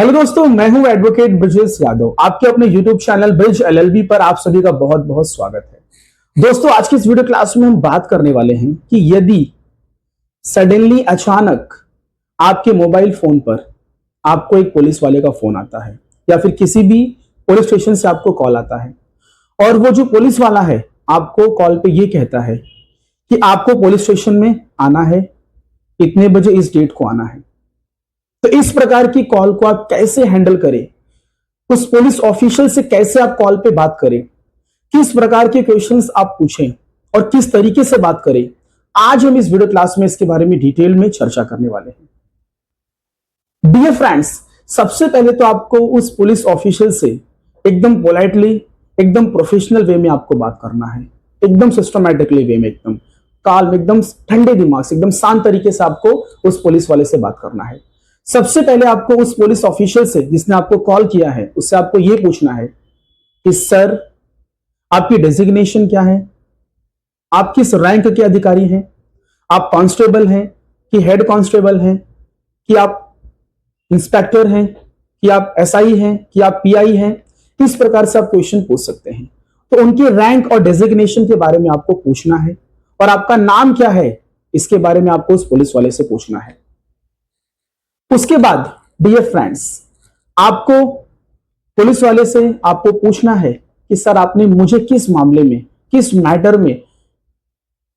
Hello दोस्तों, मैं हूं एडवोकेट ब्रिजेश यादव। आपके अपने यूट्यूब चैनल ब्रिज एलएलबी पर आप सभी का बहुत बहुत स्वागत है। दोस्तों, आज की इस वीडियो क्लास में हम बात करने वाले हैं कि यदि सडनली अचानक आपके मोबाइल फोन पर आपको एक पुलिस वाले का फोन आता है या फिर किसी भी पुलिस स्टेशन से आपको कॉल आता है और वो जो पुलिस वाला है आपको कॉल पे ये कहता है कि आपको पुलिस स्टेशन में आना है, इतने बजे इस डेट को आना है, तो इस प्रकार की कॉल को आप कैसे हैंडल करें, उस पुलिस ऑफिशियल से कैसे आप कॉल पे बात करें, किस प्रकार के क्वेश्चंस आप पूछें और किस तरीके से बात करें, आज हम इस वीडियो क्लास में इसके बारे में डिटेल में चर्चा करने वाले हैं। डियर फ्रेंड्स, सबसे पहले तो आपको उस पुलिस ऑफिशियल से एकदम पोलाइटली, एकदम प्रोफेशनल वे में आपको बात करना है, एकदम सिस्टमैटिकली वे में, एकदम काल्म, एकदम ठंडे दिमाग से, एकदम शांत तरीके से आपको उस पुलिस वाले से बात करना है। सबसे पहले आपको उस पुलिस ऑफिशियल से जिसने आपको कॉल किया है उससे आपको यह पूछना है कि सर, आपकी डेजिग्नेशन क्या है, आप किस रैंक के अधिकारी हैं, आप कांस्टेबल हैं कि हेड कांस्टेबल हैं, कि आप इंस्पेक्टर हैं, कि आप एसआई हैं, कि आप पीआई हैं। किस प्रकार से आप क्वेश्चन पूछ सकते हैं, तो उनके रैंक और डेजिग्नेशन के बारे में आपको पूछना है और आपका नाम क्या है इसके बारे में आपको उस पुलिस वाले से पूछना है। उसके बाद डियर फ्रेंड्स, आपको पुलिस वाले से आपको पूछना है कि सर, आपने मुझे किस मामले में, किस मैटर में,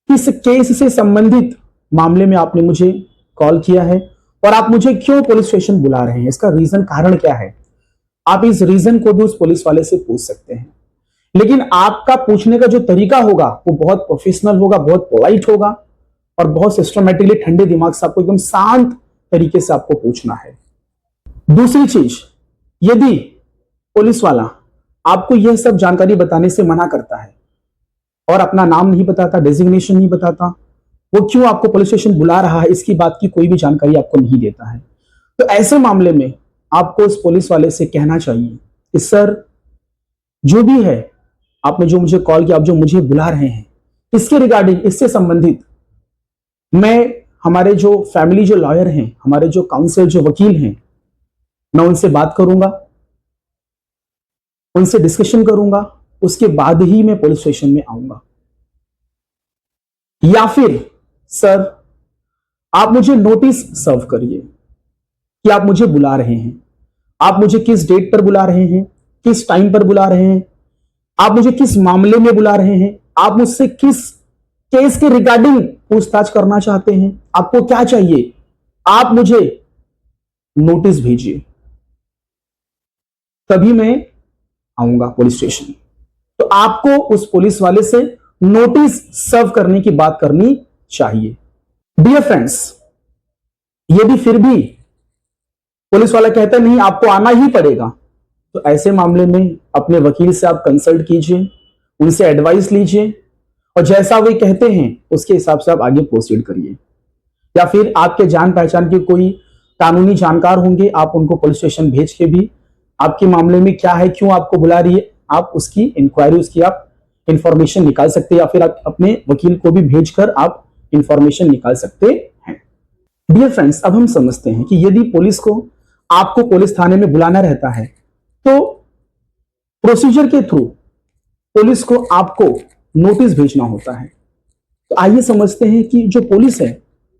किस केस से संबंधित मामले में आपने मुझे कॉल किया है और आप मुझे क्यों पुलिस स्टेशन बुला रहे हैं, इसका रीजन, कारण क्या है। आप इस रीजन को भी उस पुलिस वाले से पूछ सकते हैं, लेकिन आपका पूछने का जो तरीका होगा वो बहुत प्रोफेशनल होगा, बहुत पोलाइट होगा और बहुत सिस्टमैटिकली ठंडे दिमाग से आपको एकदम शांत तरीके से आपको पूछना है। दूसरी चीज, यदि पुलिस वाला आपको यह सब जानकारी बताने से मना करता है और अपना नाम नहीं बताता, डेजिग्नेशन नहीं बताता, वो क्यों आपको पुलिस स्टेशन बुला रहा है, इसकी बात की कोई भी जानकारी आपको नहीं देता है, तो ऐसे मामले में आपको उस पुलिस वाले से कहना चाहिए कि सर, जो भी है, आपने जो मुझे कॉल किया, आप जो मुझे बुला रहे हैं, इसके रिगार्डिंग, इससे संबंधित मैं, हमारे जो फैमिली जो लॉयर हैं, हमारे जो काउंसिल जो वकील हैं, मैं उनसे बात करूंगा, उनसे डिस्कशन करूंगा, उसके बाद ही मैं पुलिस स्टेशन में आऊंगा। या फिर सर, आप मुझे नोटिस सर्व करिए कि आप मुझे बुला रहे हैं, आप मुझे किस डेट पर बुला रहे हैं, किस टाइम पर बुला रहे हैं, आप मुझे किस मामले में बुला रहे हैं, आप मुझसे किस केस के रिगार्डिंग पूछताछ करना चाहते हैं, आपको क्या चाहिए, आप मुझे नोटिस भेजिए, तभी मैं आऊंगा पुलिस स्टेशन। तो आपको उस पुलिस वाले से नोटिस सर्व करने की बात करनी चाहिए। डियर फ्रेंड्स, यदि फिर भी पुलिस वाला कहता नहीं आपको आना ही पड़ेगा, तो ऐसे मामले में अपने वकील से आप कंसल्ट कीजिए, उनसे एडवाइस लीजिए और जैसा वे कहते हैं उसके हिसाब से आप आगे प्रोसीड करिए। या फिर आपके जान पहचान के कोई कानूनी जानकार होंगे, आप उनको पुलिस स्टेशन भेज के भी आपके मामले में क्या है, क्यों आपको बुला रही है, आप उसकी इंक्वायरी, उसकी आप इंफॉर्मेशन निकाल सकते हैं, या फिर आप अपने वकील को भी भेजकर आप इंफॉर्मेशन निकाल सकते हैं। डियर फ्रेंड्स, अब हम समझते हैं कि यदि पुलिस को आपको पुलिस थाने में बुलाना रहता है तो प्रोसीजर के थ्रू पुलिस को आपको नोटिस भेजना होता है। तो आइए समझते हैं कि जो पुलिस है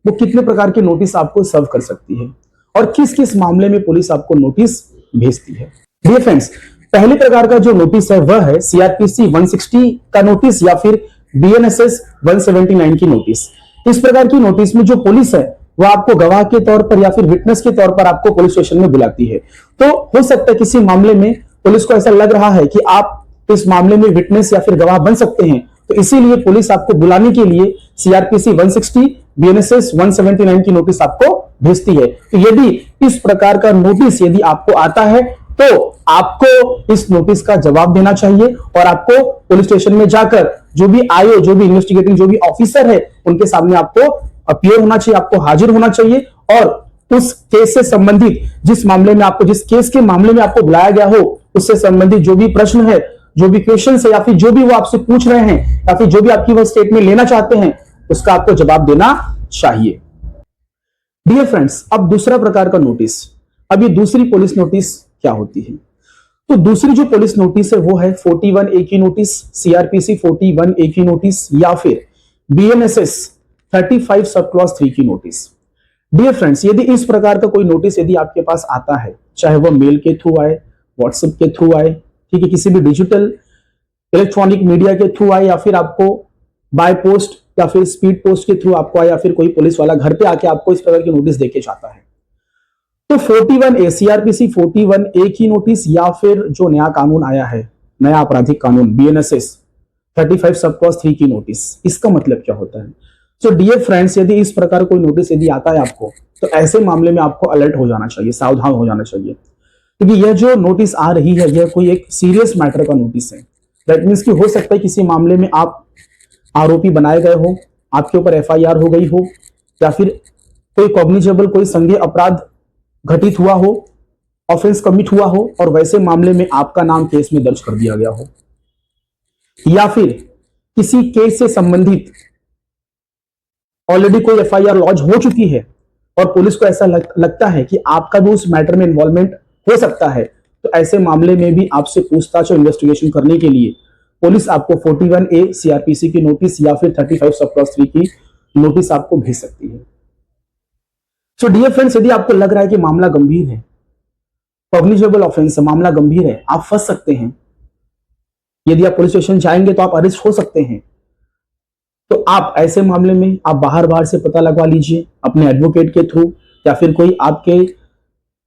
वो कितने प्रकार के नोटिस आपको सर्व कर सकती है और किस किस मामले में पुलिस आपको नोटिस भेजती है। डियर फ्रेंड्स, पहले प्रकार का जो नोटिस है वह है सीआरपीसी 160 का नोटिस या फिर बीएनएसएस 179 की नोटिस। इस प्रकार की नोटिस में जो पुलिस है वह आपको गवाह के तौर पर या फिर विटनेस के तौर पर आपको पुलिस स्टेशन में बुलाती है। तो हो सकता है किसी मामले में पुलिस को ऐसा लग रहा है कि आप इस मामले में विटनेस या फिर गवाह बन सकते हैं, तो इसीलिए पुलिस आपको बुलाने के लिए सीआरपीसी 160 बीएनएसएस 179 की नोटिस आपको भेजती है। तो यदि इस प्रकार का नोटिस यदि आपको आता है तो आपको इस नोटिस का जवाब देना चाहिए और आपको पुलिस स्टेशन में जाकर जो भी आईओ, जो भी इन्वेस्टिगेटिंग जो भी ऑफिसर है, उनके सामने आपको अपीयर होना चाहिए, आपको हाजिर होना चाहिए और उस केस से संबंधित, जिस मामले में आपको, जिस केस के मामले में आपको बुलाया गया हो, उससे संबंधित जो भी प्रश्न है, जो भी क्वेश्चन है या फिर जो भी वो आपसे पूछ रहे हैं या फिर जो भी आपकी वो स्टेटमेंट लेना चाहते हैं, उसका आपको जवाब देना चाहिए। डियर फ्रेंड्स, अब दूसरा प्रकार का नोटिस अब ये दूसरी पुलिस नोटिस क्या होती है? तो दूसरी जो पुलिस नोटिस है वो है 41A की नोटिस, सीआरपीसी 41A की नोटिस, या फिर बीएनएसएस 35 सब क्लॉज 3 की नोटिस। डियर फ्रेंड्स, यदि इस प्रकार का कोई नोटिस यदि आपके पास आता है, चाहे वो मेल के थ्रू आए, व्हाट्सएप के थ्रू आए, ठीक है, किसी भी डिजिटल इलेक्ट्रॉनिक मीडिया के थ्रू आए, या फिर आपको बाय पोस्ट या फिर स्पीड पोस्ट के थ्रू आपको आए, या फिर कोई पुलिस वाला घर पे आके आपको इस प्रकार की नोटिस देके जाता है, तो 41A सीआरपीसी 41A की नोटिस, या फिर जो नया कानून आया है, नया आपराधिक कानून बीएनएसएस 35 सब क्लॉज 3 की नोटिस, इसका मतलब क्या होता है? तो डियर फ्रेंड्स, यदि इस प्रकार कोई नोटिस यदि आता है आपको, तो ऐसे मामले में आपको अलर्ट हो जाना चाहिए, सावधान हो जाना चाहिए, क्योंकि यह जो नोटिस आ रही है यह कोई एक सीरियस मैटर का नोटिस है। दैट मीन्स कि हो सकता है किसी मामले में आप आरोपी बनाए गए हो, आपके ऊपर एफआईआर हो गई हो, या फिर कोई कॉग्निजेबल कोई संज्ञेय अपराध घटित हुआ हो, ऑफेंस कमिट हुआ हो, और वैसे मामले में आपका नाम केस में दर्ज कर दिया गया हो, या फिर किसी केस से संबंधित ऑलरेडी कोई एफआईआर लॉन्च हो चुकी है और पुलिस को ऐसा लगता है कि आपका भी उस मैटर में इन्वॉल्वमेंट हो सकता है, तो ऐसे मामले में भी आपसे पूछताछ और इन्वेस्टिगेशन करने के लिए पुलिस आपको 41A सीआरपीसी की नोटिस या फिर 35 सब क्लॉज 3 की नोटिस आपको भेज सकती है। सो डियर फ्रेंड्स, यदि आपको लग रहा है कि मामला गंभीर है, कॉग्निजेबल ऑफेंस है, मामला गंभीर है, आप फंस सकते हैं, यदि आप पुलिस स्टेशन जाएंगे तो आप अरेस्ट हो सकते हैं, तो आप ऐसे मामले में आप बाहर से पता लगवा लीजिए अपने एडवोकेट के थ्रू, या फिर कोई आपके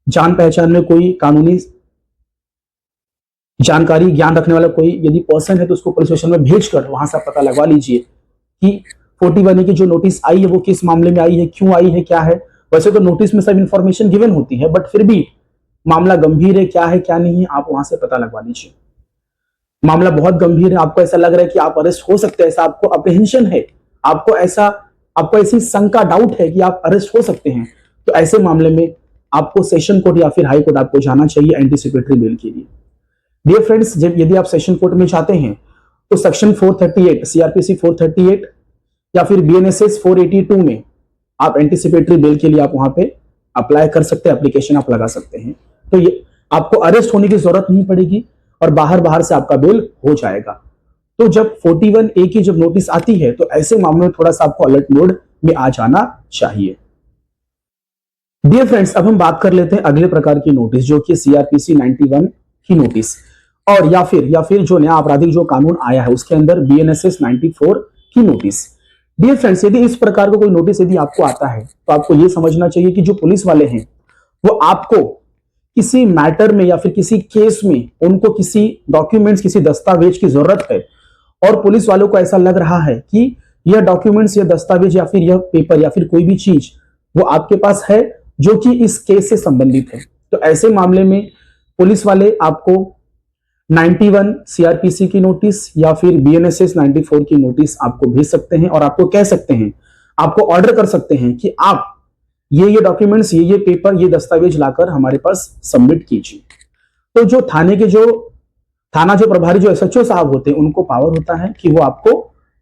जान पहचान में कोई कानूनी जानकारी ज्ञान रखने वाला कोई यदि पर्सन है तो उसको पुलिस स्टेशन में भेजकर वहां से पता लगवा लीजिए कि 41A की जो नोटिस आई है वो किस मामले में आई है, क्यों आई है, क्या है। वैसे तो नोटिस में सब इंफॉर्मेशन गिवन होती है, बट फिर भी मामला गंभीर है, क्या है क्या नहीं है, आप वहां से पता लगवा लीजिए। मामला बहुत गंभीर है, आपको ऐसा लग रहा है कि आप अरेस्ट हो सकते हैं, ऐसा आपको अप्रीहेंशन है, आपको ऐसी शंका, डाउट है कि आप अरेस्ट हो सकते हैं, तो ऐसे मामले में आपको सेशन कोर्ट या फिर हाई कोर्ट आपको जाना चाहिए एंटीसिपेटरी बेल के लिए। डियर फ्रेंड्स, जब यदि आप सेशन कोर्ट में जाते हैं तो सेक्शन 438 सीआरपीसी 438 या फिर बीएनएसएस 482 में आप एंटीसिपेटरी बेल के लिए आप वहां पे अप्लाई कर सकते हैं, एप्लीकेशन आप लगा सकते हैं, तो ये आपको अरेस्ट होने की जरूरत नहीं पड़ेगी और बाहर से आपका बेल हो जाएगा। तो जब 41A की जब नोटिस आती है तो ऐसे मामलों में थोड़ा सा आपको अलर्ट मोड में आ जाना चाहिए। डियर फ्रेंड्स, अब हम बात कर लेते हैं अगले प्रकार की नोटिस, जो कि सीआरपीसी 91 की नोटिस, और या फिर जो नया आपराधिक जो कानून आया है उसके अंदर बीएनएसएस 94 की नोटिस। डियर फ्रेंड्स, यदि इस प्रकार का कोई नोटिस यदि आपको आता है तो आपको यह समझना चाहिए कि जो पुलिस वाले हैं वो आपको किसी मैटर में या फिर किसी केस में उनको किसी डॉक्यूमेंट्स, किसी दस्तावेज की जरूरत है, और पुलिस वालों को ऐसा लग रहा है कि यह डॉक्यूमेंट्स, यह दस्तावेज या फिर यह पेपर या फिर कोई भी चीज वो आपके पास है जो कि इस केस से संबंधित है, तो ऐसे मामले में पुलिस वाले आपको 91 सीआरपीसी की नोटिस या फिर बीएनएसएस 94 की नोटिस आपको भेज सकते हैं, और आपको कह सकते हैं, आपको ऑर्डर कर सकते हैं कि आप ये डॉक्यूमेंट्स, ये पेपर, ये दस्तावेज लाकर हमारे पास सबमिट कीजिए। तो जो थाना जो प्रभारी जो एसएचओ साहब होते हैं उनको पावर होता है कि वो आपको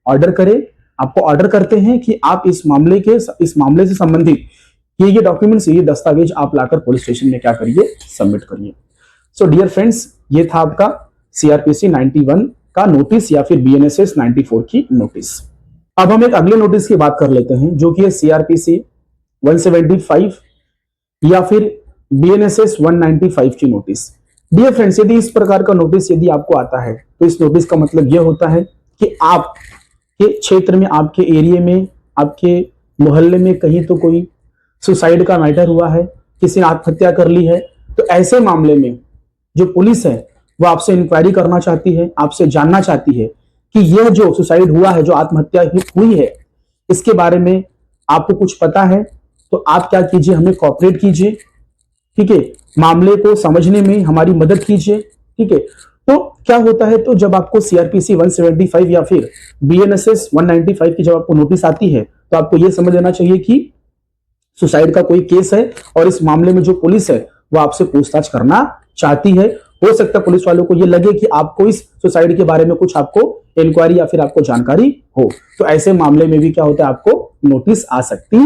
ऑर्डर आपको ऑर्डर करते हैं कि आप इस मामले से संबंधित ये डॉक्यूमेंट्स, ये दस्तावेज आप लाकर पुलिस स्टेशन में क्या करिए, सबमिट करिए। सो डियर फ्रेंड्स, ये था आपका सीआरपीसी 91 का नोटिस या फिर बीएनएसएस 94 की नोटिस। अब हम एक अगले नोटिस की बात कर लेते हैं जो कि है सीआरपीसी 175 या फिर बीएनएसएस 195 की नोटिस। डियर फ्रेंड्स, यदि इस प्रकार का नोटिस यदि आपको आता है तो इस नोटिस का मतलब यह होता है कि आपके क्षेत्र में, आपके एरिया में, आपके मोहल्ले में कहीं तो कोई सुसाइड का मैटर हुआ है, किसी ने आत्महत्या कर ली है, तो ऐसे मामले में जो पुलिस है वो आपसे इंक्वायरी करना चाहती है, आपसे जानना चाहती है कि यह जो सुसाइड हुआ है, जो आत्महत्या हुई है, इसके बारे में आपको कुछ पता है, तो आप क्या कीजिए, हमें कोऑपरेट कीजिए, ठीक है, मामले को समझने में हमारी मदद कीजिए, ठीक है। तो क्या होता है, तो जब आपको सीआरपीसी 175 या फिर बीएनएसएस 195 की जब आपको नोटिस आती है तो आपको यह समझ लेना चाहिए कि सुसाइड का कोई केस है और इस मामले में जो पुलिस है वो आपसे पूछताछ करना चाहती है। हो सकता है पुलिस वालों को ये लगे कि आपको इस सुसाइड के बारे में कुछ आपको इंक्वायरी या फिर आपको जानकारी हो, तो ऐसे मामले में भी क्या होता है, आपको नोटिस आ सकती